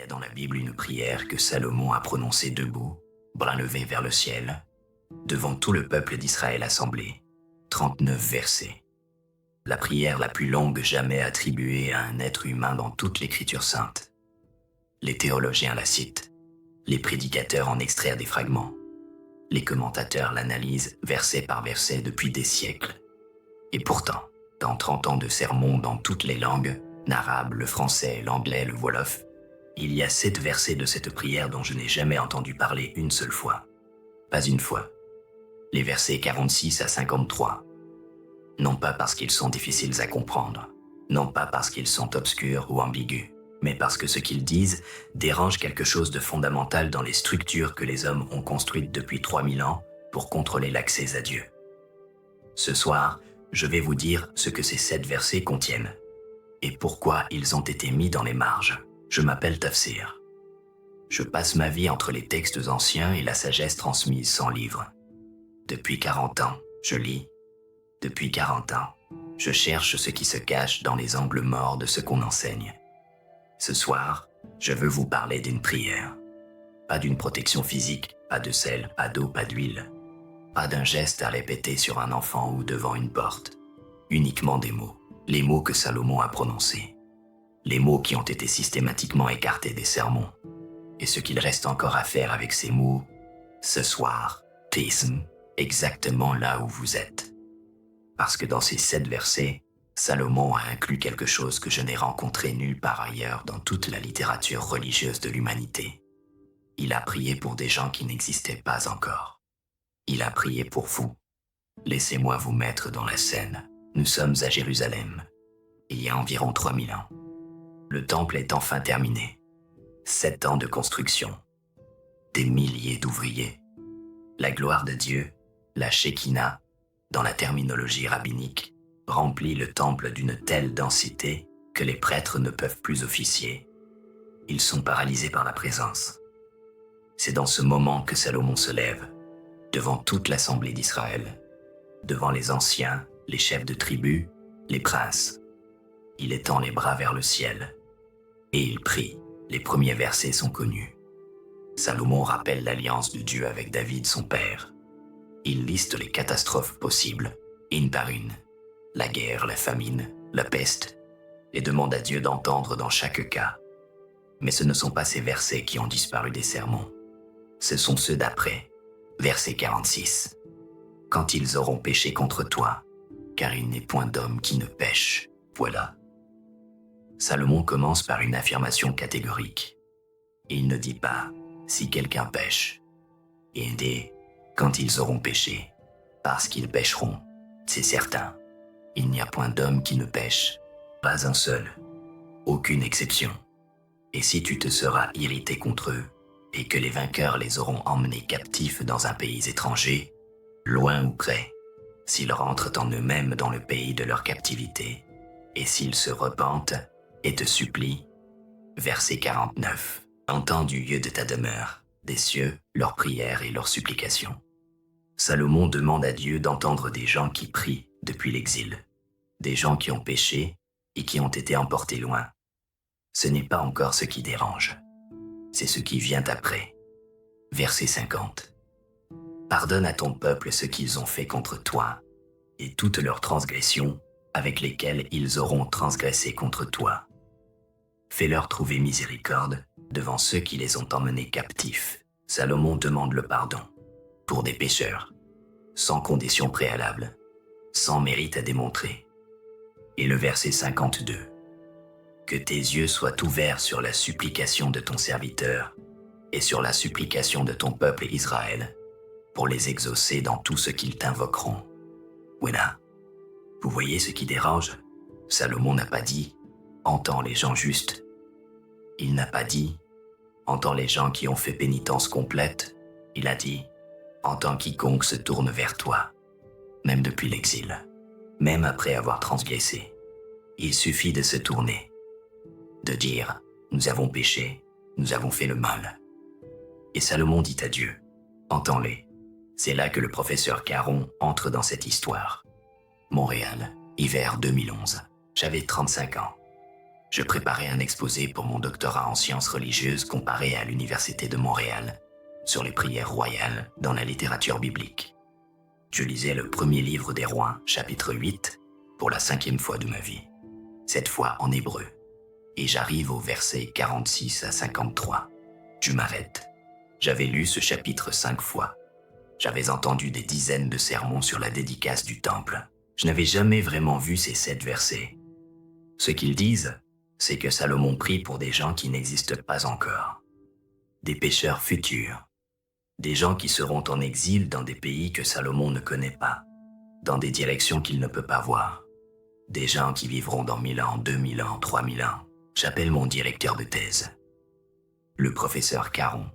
y a dans la Bible une prière que Salomon a prononcée debout, bras levés vers le ciel, devant tout le peuple d'Israël assemblé. 39 versets. La prière la plus longue jamais attribuée à un être humain dans toute l'Écriture sainte. Les théologiens la citent, les prédicateurs en extraient des fragments, les commentateurs l'analysent verset par verset depuis des siècles. Et pourtant, dans 30 ans de sermons dans toutes les langues, l'arabe, le français, l'anglais, le wolof, il y a 7 versets de cette prière dont je n'ai jamais entendu parler une seule fois. Pas une fois. Les versets 46 à 53. Non pas parce qu'ils sont difficiles à comprendre, non pas parce qu'ils sont obscurs ou ambigus, mais parce que ce qu'ils disent dérange quelque chose de fondamental dans les structures que les hommes ont construites depuis 3000 ans pour contrôler l'accès à Dieu. Ce soir, je vais vous dire ce que ces 7 versets contiennent et pourquoi ils ont été mis dans les marges. Je m'appelle Tafsir. Je passe ma vie entre les textes anciens et la sagesse transmise sans livre. Depuis 40 ans, je lis. Depuis 40 ans, je cherche ce qui se cache dans les angles morts de ce qu'on enseigne. Ce soir, je veux vous parler d'une prière. Pas d'une protection physique, pas de sel, pas d'eau, pas d'huile. Pas d'un geste à répéter sur un enfant ou devant une porte. Uniquement des mots. Les mots que Salomon a prononcés. Les mots qui ont été systématiquement écartés des sermons. Et ce qu'il reste encore à faire avec ces mots, ce soir, Tism, exactement là où vous êtes. Parce que dans ces 7 versets, Salomon a inclus quelque chose que je n'ai rencontré nulle part ailleurs dans toute la littérature religieuse de l'humanité. Il a prié pour des gens qui n'existaient pas encore. Il a prié pour vous. Laissez-moi vous mettre dans la scène. Nous sommes à Jérusalem, il y a environ 3000 ans. Le temple est enfin terminé. 7 ans de construction. Des milliers d'ouvriers. La gloire de Dieu, la Shekinah, dans la terminologie rabbinique, remplit le temple d'une telle densité que les prêtres ne peuvent plus officier. Ils sont paralysés par la présence. C'est dans ce moment que Salomon se lève, devant toute l'assemblée d'Israël, devant les anciens, les chefs de tribu, les princes. Il étend les bras vers le ciel et il prie. Les premiers versets sont connus. Salomon rappelle l'alliance de Dieu avec David, son père. Il liste les catastrophes possibles, une par une. La guerre, la famine, la peste, et demande à Dieu d'entendre dans chaque cas. Mais ce ne sont pas ces versets qui ont disparu des sermons. Ce sont ceux d'après. Verset 46. Quand ils auront péché contre toi, car il n'est point d'homme qui ne pêche. Voilà. Salomon commence par une affirmation catégorique. Il ne dit pas « si quelqu'un pêche ». Il dit « quand ils auront péché ». Parce qu'ils pêcheront, c'est certain. Il n'y a point d'homme qui ne pêche. Pas un seul. Aucune exception. Et si tu te seras irrité contre eux, et que les vainqueurs les auront emmenés captifs dans un pays étranger, loin ou près, s'ils rentrent en eux-mêmes dans le pays de leur captivité, et s'ils se repentent et te supplient, verset 49, entends du lieu de ta demeure, des cieux, leurs prières et leurs supplications. Salomon demande à Dieu d'entendre des gens qui prient depuis l'exil, des gens qui ont péché et qui ont été emportés loin. Ce n'est pas encore ce qui dérange, c'est ce qui vient après. Verset 50. Pardonne à ton peuple ce qu'ils ont fait contre toi, et toutes leurs transgressions avec lesquelles ils auront transgressé contre toi. Fais-leur trouver miséricorde devant ceux qui les ont emmenés captifs. Salomon demande le pardon pour des pécheurs, sans condition préalable, sans mérite à démontrer. Et le verset 52. Que tes yeux soient ouverts sur la supplication de ton serviteur et sur la supplication de ton peuple Israël, pour les exaucer dans tout ce qu'ils t'invoqueront. Voilà. Vous voyez ce qui dérange? Salomon n'a pas dit « entends les gens justes ». Il n'a pas dit « entends les gens qui ont fait pénitence complète ». Il a dit « entends quiconque se tourne vers toi », même depuis l'exil, même après avoir transgressé. Il suffit de se tourner, de dire « nous avons péché, nous avons fait le mal ». Et Salomon dit à Dieu « entends-les ». C'est là que le professeur Caron entre dans cette histoire. Montréal, hiver 2011. J'avais 35 ans. Je préparais un exposé pour mon doctorat en sciences religieuses comparées à l'Université de Montréal sur les prières royales dans la littérature biblique. Je lisais le premier livre des Rois, chapitre 8, pour la 5e fois de ma vie, cette fois en hébreu, et j'arrive au verset 46 à 53. Je m'arrête. J'avais lu ce chapitre 5 fois. J'avais entendu des dizaines de sermons sur la dédicace du temple. Je n'avais jamais vraiment vu ces 7 versets. Ce qu'ils disent, c'est que Salomon prie pour des gens qui n'existent pas encore, des pécheurs futurs, des gens qui seront en exil dans des pays que Salomon ne connaît pas, dans des directions qu'il ne peut pas voir, des gens qui vivront dans 1000 ans, 2000 ans, 3000 ans. J'appelle mon directeur de thèse, le professeur Caron,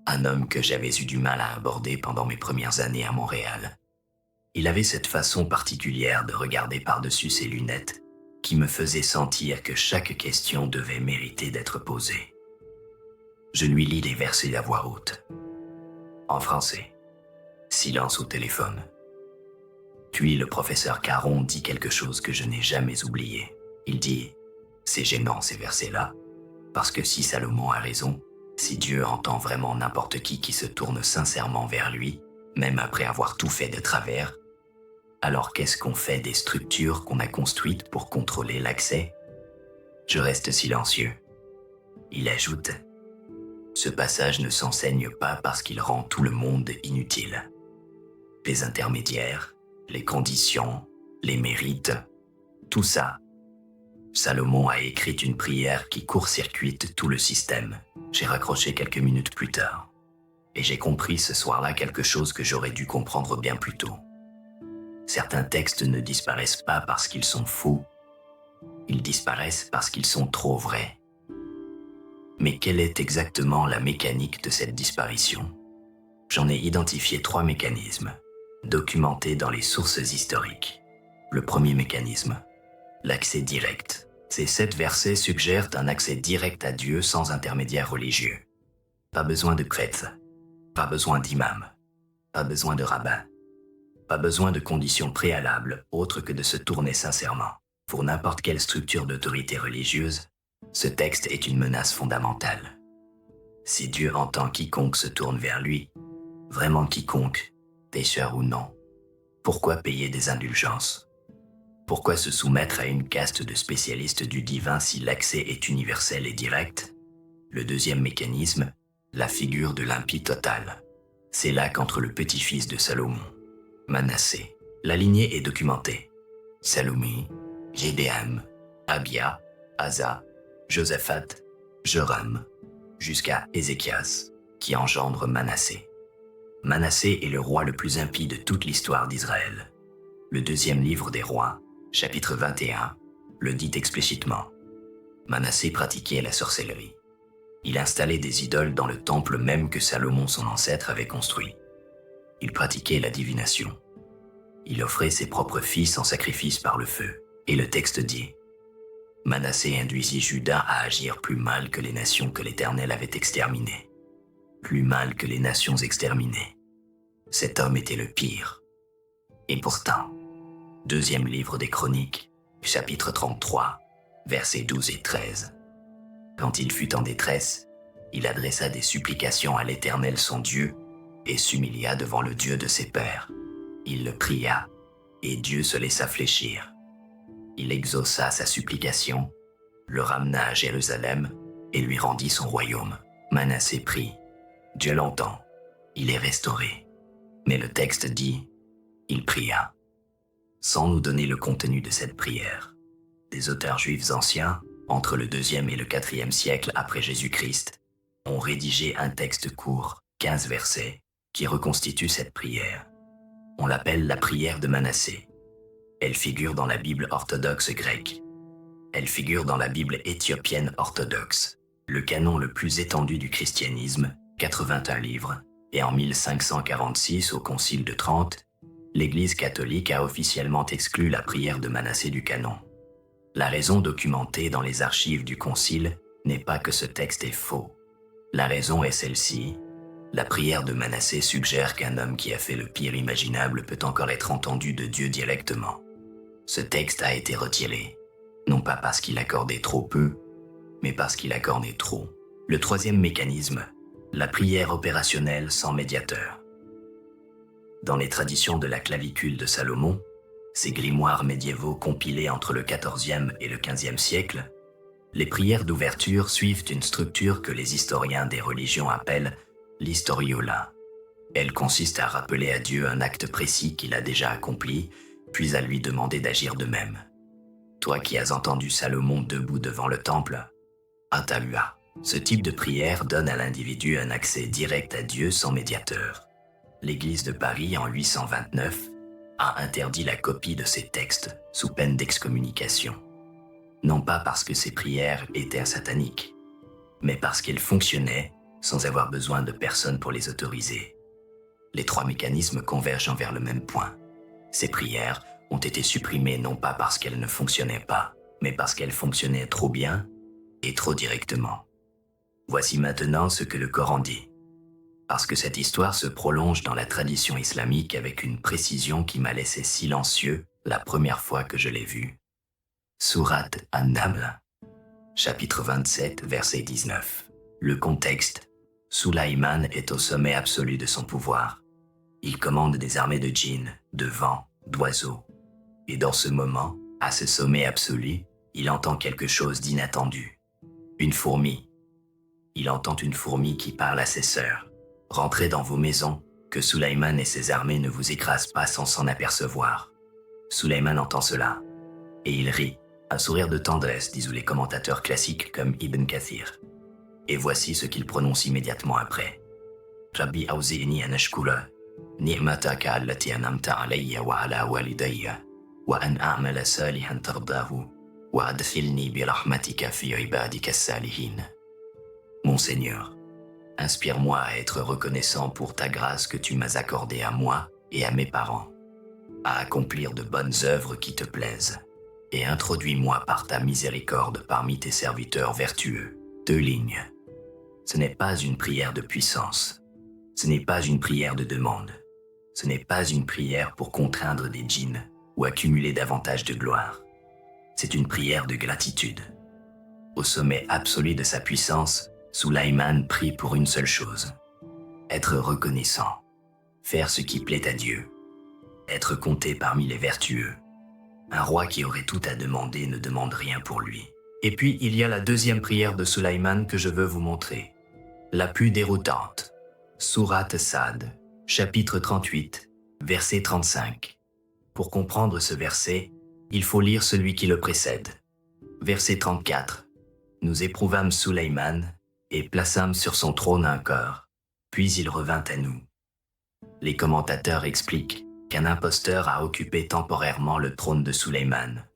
un homme que j'avais eu du mal à aborder pendant mes premières années à Montréal. Il avait cette façon particulière de regarder par-dessus ses lunettes qui me faisait sentir que chaque question devait mériter d'être posée. Je lui lis les versets à voix haute. En français. Silence au téléphone. Puis le professeur Caron dit quelque chose que je n'ai jamais oublié. Il dit « C'est gênant ces versets-là, parce que si Salomon a raison, si Dieu entend vraiment n'importe qui se tourne sincèrement vers lui, même après avoir tout fait de travers, alors qu'est-ce qu'on fait des structures qu'on a construites pour contrôler l'accès ?» Je reste silencieux. Il ajoute « Ce passage ne s'enseigne pas parce qu'il rend tout le monde inutile. Les intermédiaires, les conditions, les mérites, tout ça. Salomon a écrit une prière qui court-circuite tout le système. » J'ai raccroché quelques minutes plus tard. Et j'ai compris ce soir-là quelque chose que j'aurais dû comprendre bien plus tôt. Certains textes ne disparaissent pas parce qu'ils sont faux. Ils disparaissent parce qu'ils sont trop vrais. Mais quelle est exactement la mécanique de cette disparition ? J'en ai identifié 3 mécanismes, documentés dans les sources historiques. Le premier mécanisme, l'accès direct. Ces 7 versets suggèrent un accès direct à Dieu sans intermédiaire religieux. Pas besoin de prêtre, pas besoin d'imam, pas besoin de rabbin. Pas besoin de conditions préalables autres que de se tourner sincèrement. Pour n'importe quelle structure d'autorité religieuse, ce texte est une menace fondamentale. Si Dieu entend quiconque se tourne vers lui, vraiment quiconque, pécheur ou non, pourquoi payer des indulgences ? Pourquoi se soumettre à une caste de spécialistes du divin si l'accès est universel et direct ? Le deuxième mécanisme, la figure de l'impie total. C'est là qu'entre le petit-fils de Salomon, Manassé. La lignée est documentée. Salomé, Gédéam, Abia, Asa, Josaphat, Joram, jusqu'à Ézéchias, qui engendre Manassé. Manassé est le roi le plus impie de toute l'histoire d'Israël. Le deuxième livre des rois, chapitre 21, le dit explicitement. Manassé pratiquait la sorcellerie. Il installait des idoles dans le temple même que Salomon son ancêtre avait construit. Il pratiquait la divination. Il offrait ses propres fils en sacrifice par le feu. Et le texte dit « Manassé induisit Juda à agir plus mal que les nations que l'Éternel avait exterminées. Plus mal que les nations exterminées. Cet homme était le pire. Et pourtant, deuxième livre des Chroniques, chapitre 33, versets 12 et 13. Quand il fut en détresse, il adressa des supplications à l'Éternel son Dieu et s'humilia devant le Dieu de ses pères. Il le pria, et Dieu se laissa fléchir. Il exauça sa supplication, le ramena à Jérusalem et lui rendit son royaume. Manassé prie. Dieu l'entend. Il est restauré. Mais le texte dit « Il pria ». Sans nous donner le contenu de cette prière, des auteurs juifs anciens, entre le 2e et le 4e siècle après Jésus-Christ, ont rédigé un texte court, 15 versets, qui reconstitue cette prière. On l'appelle la prière de Manassé. Elle figure dans la Bible orthodoxe grecque. Elle figure dans la Bible éthiopienne orthodoxe, le canon le plus étendu du christianisme, 81 livres, et en 1546 au Concile de Trente, l'Église catholique a officiellement exclu la prière de Manassé du canon. La raison documentée dans les archives du Concile n'est pas que ce texte est faux. La raison est celle-ci. La prière de Manassé suggère qu'un homme qui a fait le pire imaginable peut encore être entendu de Dieu directement. Ce texte a été retiré. Non pas parce qu'il accordait trop peu, mais parce qu'il accordait trop. Le troisième mécanisme, la prière opérationnelle sans médiateur. Dans les traditions de la clavicule de Salomon, ces grimoires médiévaux compilés entre le XIVe et le XVe siècle, les prières d'ouverture suivent une structure que les historiens des religions appellent l'historiola. Elle consiste à rappeler à Dieu un acte précis qu'il a déjà accompli, puis à lui demander d'agir de même. Toi qui as entendu Salomon debout devant le temple, Atalua. Ce type de prière donne à l'individu un accès direct à Dieu sans médiateur. L'Église de Paris, en 829, a interdit la copie de ces textes sous peine d'excommunication. Non pas parce que ces prières étaient sataniques, mais parce qu'elles fonctionnaient sans avoir besoin de personne pour les autoriser. Les trois mécanismes convergent vers le même point. Ces prières ont été supprimées non pas parce qu'elles ne fonctionnaient pas, mais parce qu'elles fonctionnaient trop bien et trop directement. Voici maintenant ce que le Coran dit. Parce que cette histoire se prolonge dans la tradition islamique avec une précision qui m'a laissé silencieux la première fois que je l'ai vue. Sourate An-Naml, chapitre 27, verset 19. Le contexte. Sulaiman est au sommet absolu de son pouvoir. Il commande des armées de djinns, de vents, d'oiseaux. Et dans ce moment, à ce sommet absolu, il entend quelque chose d'inattendu. Une fourmi. Il entend une fourmi qui parle à ses sœurs. Rentrez dans vos maisons, que Sulaiman et ses armées ne vous écrasent pas sans s'en apercevoir. Sulaiman entend cela, et il rit, un sourire de tendresse, disent les commentateurs classiques comme Ibn Kathir. Et voici ce qu'il prononce immédiatement après. Rabbi awzi'ni an ashkura ni'mataka allati an'amta alayya wa ala walidayya wa an a'mala salihan tardahu wa adkhilni bi rahmatika fi ibadika as-salihin. Mon Seigneur, inspire-moi à être reconnaissant pour ta grâce que tu m'as accordée à moi et à mes parents, à accomplir de bonnes œuvres qui te plaisent, et introduis-moi par ta miséricorde parmi tes serviteurs vertueux. 2 lignes. Ce n'est pas une prière de puissance, ce n'est pas une prière de demande, ce n'est pas une prière pour contraindre des djinns ou accumuler davantage de gloire. C'est une prière de gratitude. Au sommet absolu de sa puissance, Sulaiman prie pour une seule chose, être reconnaissant, faire ce qui plaît à Dieu, être compté parmi les vertueux. Un roi qui aurait tout à demander ne demande rien pour lui. Et puis il y a la deuxième prière de Sulaiman que je veux vous montrer, la plus déroutante. Sourate Sad, chapitre 38, verset 35. Pour comprendre ce verset, il faut lire celui qui le précède. Verset 34. Nous éprouvâmes Sulaiman et plaçâmes sur son trône un corps, puis il revint à nous. Les commentateurs expliquent qu'un imposteur a occupé temporairement le trône de Sulaiman,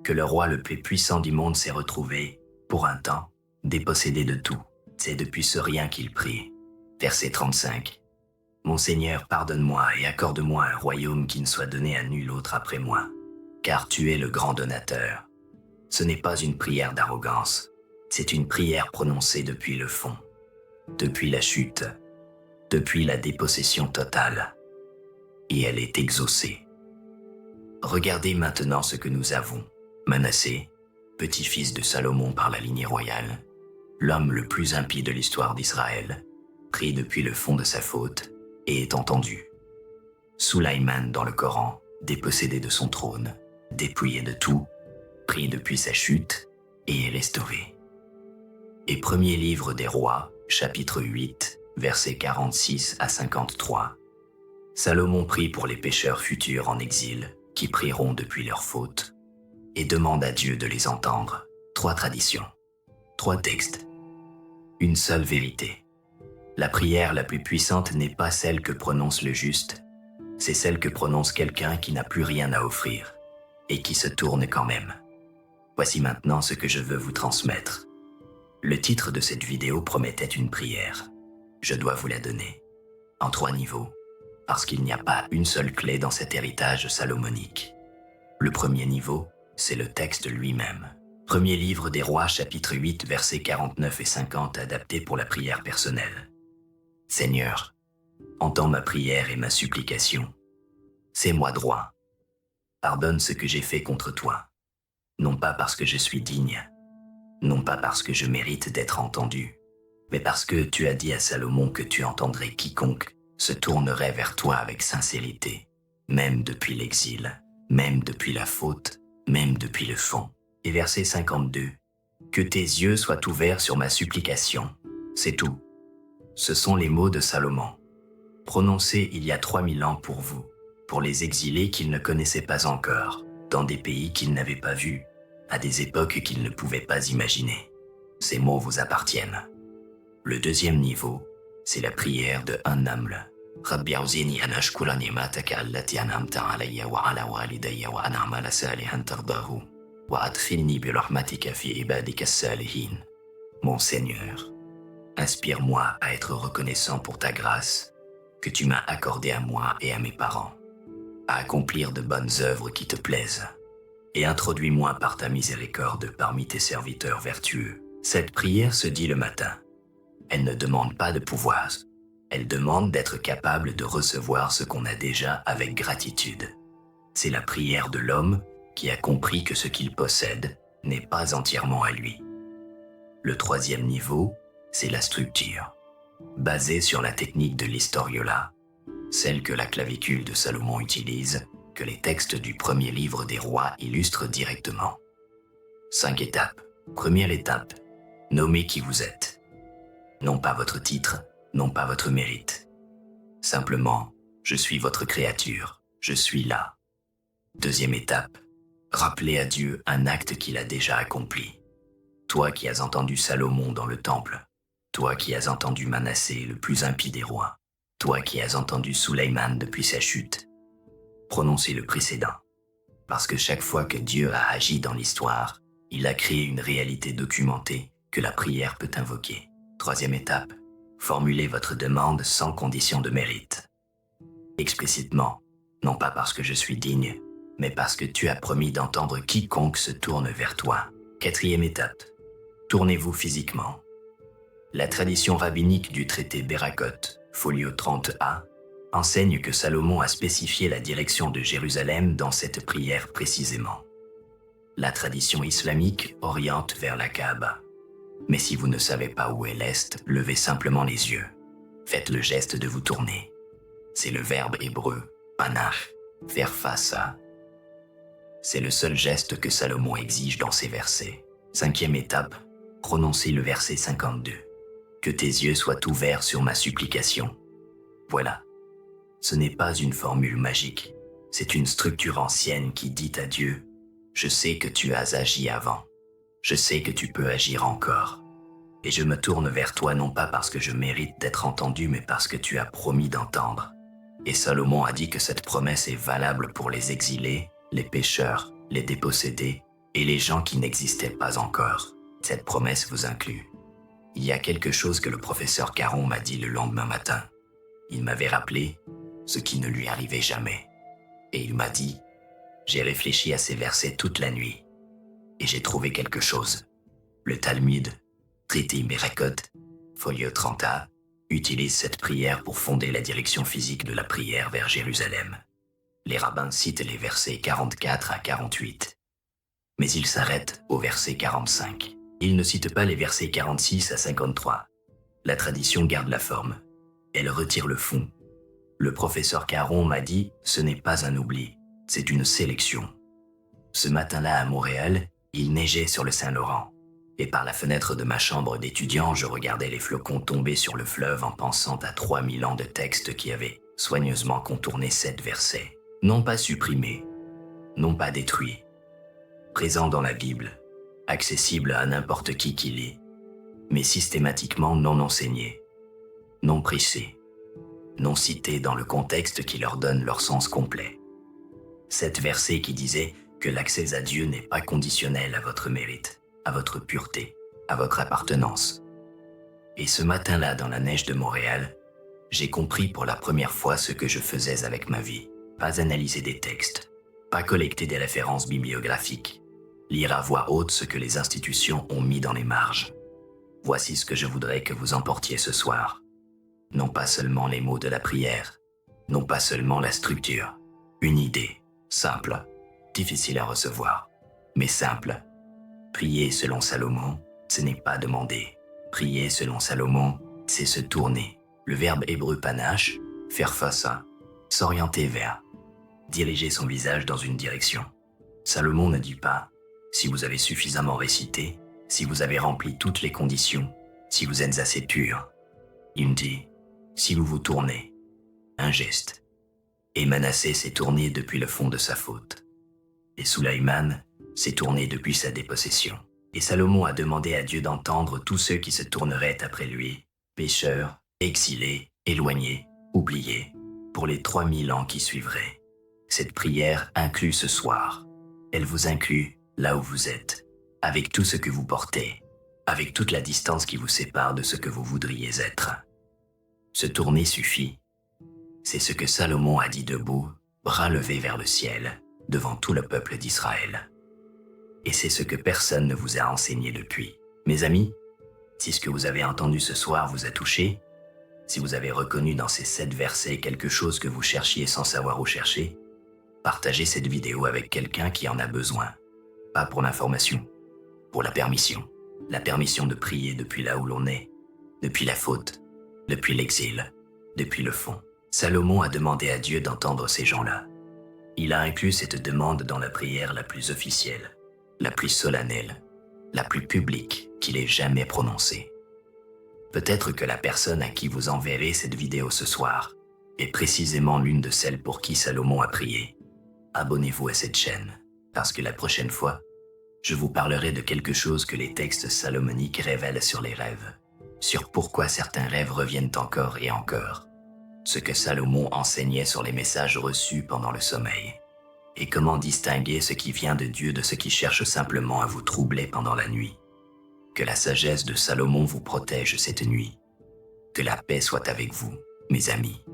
que le roi le plus puissant du monde s'est retrouvé, pour un temps, dépossédé de tout. C'est depuis ce rien qu'il prie. Verset 35. Mon Seigneur, pardonne-moi et accorde-moi un royaume qui ne soit donné à nul autre après moi, car tu es le grand donateur. Ce n'est pas une prière d'arrogance, c'est une prière prononcée depuis le fond, depuis la chute, depuis la dépossession totale. Et elle est exaucée. Regardez maintenant ce que nous avons. Manassé, petit-fils de Salomon par la lignée royale, l'homme le plus impie de l'histoire d'Israël, prie depuis le fond de sa faute et est entendu. Sulaiman dans le Coran, dépossédé de son trône, dépouillé de tout, prie depuis sa chute et est restauré. Et premier livre des rois, chapitre 8, versets 46 à 53. Salomon prie pour les pécheurs futurs en exil, qui prieront depuis leur faute, et demande à Dieu de les entendre. 3 traditions, 3 textes, une seule vérité. La prière la plus puissante n'est pas celle que prononce le juste, c'est celle que prononce quelqu'un qui n'a plus rien à offrir, et qui se tourne quand même. Voici maintenant ce que je veux vous transmettre. Le titre de cette vidéo promettait une prière. Je dois vous la donner, en 3 niveaux, parce qu'il n'y a pas une seule clé dans cet héritage salomonique. Le premier niveau, c'est le texte lui-même. Premier livre des rois, chapitre 8, versets 49 et 50, adapté pour la prière personnelle. Seigneur, entends ma prière et ma supplication. C'est moi droit. Pardonne ce que j'ai fait contre toi. non pas parce que je suis digne, non pas parce que je mérite d'être entendu, mais parce que tu as dit à Salomon que tu entendrais quiconque se tournerait vers toi avec sincérité, même depuis l'exil, même depuis la faute, même depuis le fond. Et verset 52, que tes yeux soient ouverts sur ma supplication, c'est tout. Ce sont les mots de Salomon, prononcés il y a 3000 ans pour vous, pour les exilés qu'il ne connaissait pas encore, dans des pays qu'il n'avait pas vus, à des époques qu'il ne pouvait pas imaginer. Ces mots vous appartiennent. Le deuxième niveau, c'est la prière de un naml. Rabbi auzini an ashkura ni'mataka allati an'amta alayya wa ala walidayya wa an a'mala salihan tardahu wa adkhilni bi rahmatika fi ibadika as-salihin. Mon Seigneur, inspire-moi à être reconnaissant pour ta grâce que tu m'as accordée à moi et à mes parents, à accomplir de bonnes œuvres qui te plaisent, et introduis-moi par ta miséricorde parmi tes serviteurs vertueux. Cette prière se dit le matin. Elle ne demande pas de pouvoir. Elle demande d'être capable de recevoir ce qu'on a déjà avec gratitude. C'est la prière de l'homme qui a compris que ce qu'il possède n'est pas entièrement à lui. Le troisième niveau, c'est la structure, basée sur la technique de l'historiola, celle que la clavicule de Salomon utilise, que les textes du premier livre des rois illustrent directement. 5 étapes. Première étape, nommez qui vous êtes. Non pas votre titre, non pas votre mérite. Simplement, je suis votre créature, je suis là. Deuxième étape, rappelez à Dieu un acte qu'il a déjà accompli. Toi qui as entendu Salomon dans le temple, toi qui as entendu Manassé, le plus impie des rois, toi qui as entendu Sulayman depuis sa chute, prononcez le précédent. Parce que chaque fois que Dieu a agi dans l'histoire, il a créé une réalité documentée que la prière peut invoquer. Troisième étape, formulez votre demande sans condition de mérite. Explicitement, non pas parce que je suis digne, mais parce que tu as promis d'entendre quiconque se tourne vers toi. Quatrième étape, tournez-vous physiquement. La tradition rabbinique du traité Berakot, folio 30a, enseigne que Salomon a spécifié la direction de Jérusalem dans cette prière précisément. La tradition islamique oriente vers la Kaaba. Mais si vous ne savez pas où est l'Est, levez simplement les yeux. Faites le geste de vous tourner. C'est le verbe hébreu, panach, faire face à. C'est le seul geste que Salomon exige dans ses versets. Cinquième étape, prononcez le verset 52. Que tes yeux soient ouverts sur ma supplication. Voilà. Ce n'est pas une formule magique. C'est une structure ancienne qui dit à Dieu, « Je sais que tu as agi avant. Je sais que tu peux agir encore. Et je me tourne vers toi non pas parce que je mérite d'être entendu, mais parce que tu as promis d'entendre. » Et Salomon a dit que cette promesse est valable pour les exilés, les pécheurs, les dépossédés et les gens qui n'existaient pas encore. Cette promesse vous inclut. Il y a quelque chose que le professeur Caron m'a dit le lendemain matin. Il m'avait rappelé ce qui ne lui arrivait jamais. Et il m'a dit, j'ai réfléchi à ces versets toute la nuit. Et j'ai trouvé quelque chose. Le Talmud, traité Berakot, folio 30a, utilise cette prière pour fonder la direction physique de la prière vers Jérusalem. Les rabbins citent les versets 44 à 48. Mais ils s'arrêtent au verset 45. Ils ne citent pas les versets 46 à 53. La tradition garde la forme. Elle retire le fond. Le professeur Caron m'a dit, ce n'est pas un oubli, c'est une sélection. Ce matin-là à Montréal, il neigeait sur le Saint-Laurent. Et par la fenêtre de ma chambre d'étudiant, je regardais les flocons tomber sur le fleuve en pensant à 3000 ans de textes qui avaient soigneusement contourné 7 versets. Non pas supprimés, non pas détruits. Présents dans la Bible, accessibles à n'importe qui lit, mais systématiquement non enseignés, non pressés, non cités dans le contexte qui leur donne leur sens complet. 7 versets qui disaient que l'accès à Dieu n'est pas conditionnel à votre mérite, à votre pureté, à votre appartenance. Et ce matin-là, dans la neige de Montréal, j'ai compris pour la première fois ce que je faisais avec ma vie. Pas analyser des textes, pas collecter des références bibliographiques, lire à voix haute ce que les institutions ont mis dans les marges. Voici ce que je voudrais que vous emportiez ce soir. Non pas seulement les mots de la prière, non pas seulement la structure, une idée, simple, difficile à recevoir, mais simple. Prier selon Salomon, ce n'est pas demander. Prier selon Salomon, c'est se tourner. Le verbe hébreu panache, faire face à, s'orienter vers, diriger son visage dans une direction. Salomon ne dit pas « si vous avez suffisamment récité, si vous avez rempli toutes les conditions, si vous êtes assez pur ». Il dit « si vous vous tournez ». Un geste. Et Manassé s'est tourné depuis le fond de sa faute. Et Soulaïman s'est tourné depuis sa dépossession. Et Salomon a demandé à Dieu d'entendre tous ceux qui se tourneraient après lui, pécheurs, exilés, éloignés, oubliés, pour les 3000 ans qui suivraient. Cette prière inclut ce soir. Elle vous inclut là où vous êtes, avec tout ce que vous portez, avec toute la distance qui vous sépare de ce que vous voudriez être. Se tourner suffit. C'est ce que Salomon a dit debout, bras levés vers le ciel, devant tout le peuple d'Israël. Et c'est ce que personne ne vous a enseigné depuis. Mes amis, si ce que vous avez entendu ce soir vous a touché, si vous avez reconnu dans ces 7 versets quelque chose que vous cherchiez sans savoir où chercher, partagez cette vidéo avec quelqu'un qui en a besoin. Pas pour l'information, pour la permission. La permission de prier depuis là où l'on est, depuis la faute, depuis l'exil, depuis le fond. Salomon a demandé à Dieu d'entendre ces gens-là. Il a inclus cette demande dans la prière la plus officielle, la plus solennelle, la plus publique qu'il ait jamais prononcée. Peut-être que la personne à qui vous enverrez cette vidéo ce soir est précisément l'une de celles pour qui Salomon a prié. Abonnez-vous à cette chaîne, parce que la prochaine fois, je vous parlerai de quelque chose que les textes salomoniques révèlent sur les rêves, sur pourquoi certains rêves reviennent encore et encore, ce que Salomon enseignait sur les messages reçus pendant le sommeil, et comment distinguer ce qui vient de Dieu de ce qui cherche simplement à vous troubler pendant la nuit. Que la sagesse de Salomon vous protège cette nuit. Que la paix soit avec vous, mes amis.